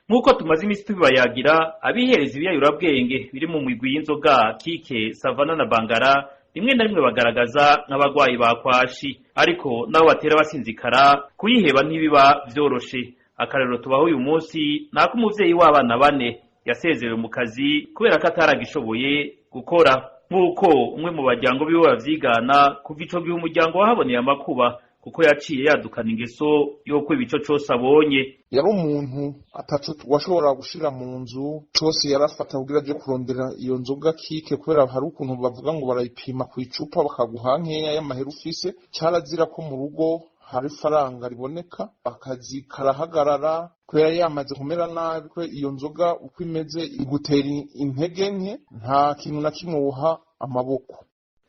nk'uko tumaze imisi tubibayagira abihereza ibiyayurabwenge biri mu migwi y'inzoga kike savana na bangara rimwe na rimwe bagaragaza nk'abagwayi ba kwashi, ariko nabo batera basinzikara kuyiheba ntibiba vyoroshe. Akarero tubaho uyu munsi nako umuvyeyi w'abana bane yasezerewe mu kazi kubera ko ataragishoboye gukora, nk'uko umwe mu baryango biwe bavyigana kuva ico gihe umuryango wahaboneye amakuba kuko yaciye yadukana ingeso yuko ibico cose abonye. Yari umuntu ataco washobora gushira mu nzu cose yarafata kugira aje kurondera iyo nzoga kike, kubera hari ukuntu bavuga ngo barayipima kw'icupa bakaguha nkeya y'amahera ufise. Carazira ko mu rugo hari faranga riboneka, akazi karahagarara kubera yamaze kumera nabi, ko iyo nzoga uko imeze igutera intege nke, nta kintu na kimwe woha amaboko.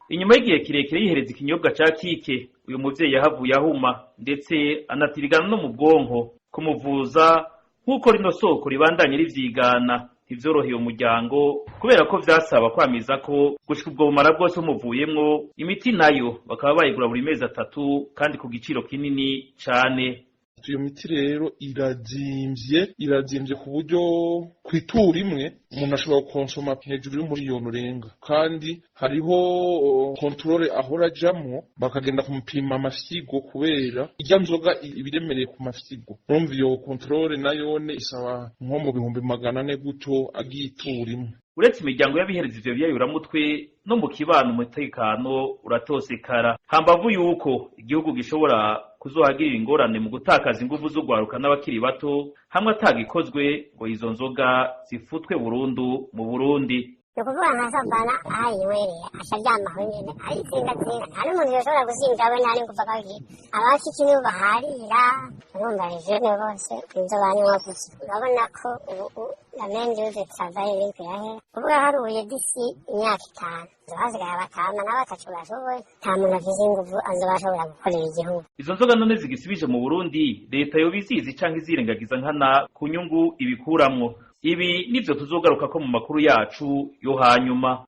Inyuma y'igihe kirekire yihereza ikinyobwa ca kike, uyu muvyeyi yahavuye ahuma ndetse anatirigana no mu bwonko. Kumuvuza nk'uko rino soko ribandanye rivyigana ntivyoroheye umuryango, kubera ko vyasaba kwamiza ko gushika ubwo bumara bwose bumuvuyemwo, imiti nayo bakaba bayigura buri mezi 3 kandi ku giciro kinini cane. Iyo miti rero irazimvye ku buryo kwitura imwe umuntu ashobora gukonsoma hejuru y'umuriyoni urenga, kandi hariho kontrole ahora ajamwo bakagenda kumupima amafyigo kubera irya nzoga ibiremereye ku mafyigo. Urumva iyo kontrole nayone isaba nko mu 400 gutyo agitura imwe. Uretse imiryango y'abihereza ivyo biyayuramutwe no mu kibano umutekano uratosekara, hambavu yuko igihugu gishobora kuzohagirira ingorane mu gutakaza inguvu z'ugwaruka n'abakiri bato hamwe atagikozwe ngo izo nzoga zifutwe burundu mu Burundi. Nukuvuga nka Savana ayiwereye asharyamaho nyene ayizinga nta n'umuntu yoshobora guzinga we ntari kuva kabiri abashiki nibo baharira urumva rejene bose inzoga niwo gusa. Urabona ko ubu lamenje uze travaye n'inzu yahe kuvuga haruye disi imyaka 5 hasigaye abatama n'abatacu bashoboye, nta muntu afise inguvu azobashobora gukorera igihugu. Izo nzoga none zigisibije mu Burundi leta yobizizi canke izirengagiza nkana ku nyungu ibikuramwo. Ibi nivyo tuzogaruka ko mu makuru yacu yo hanyuma.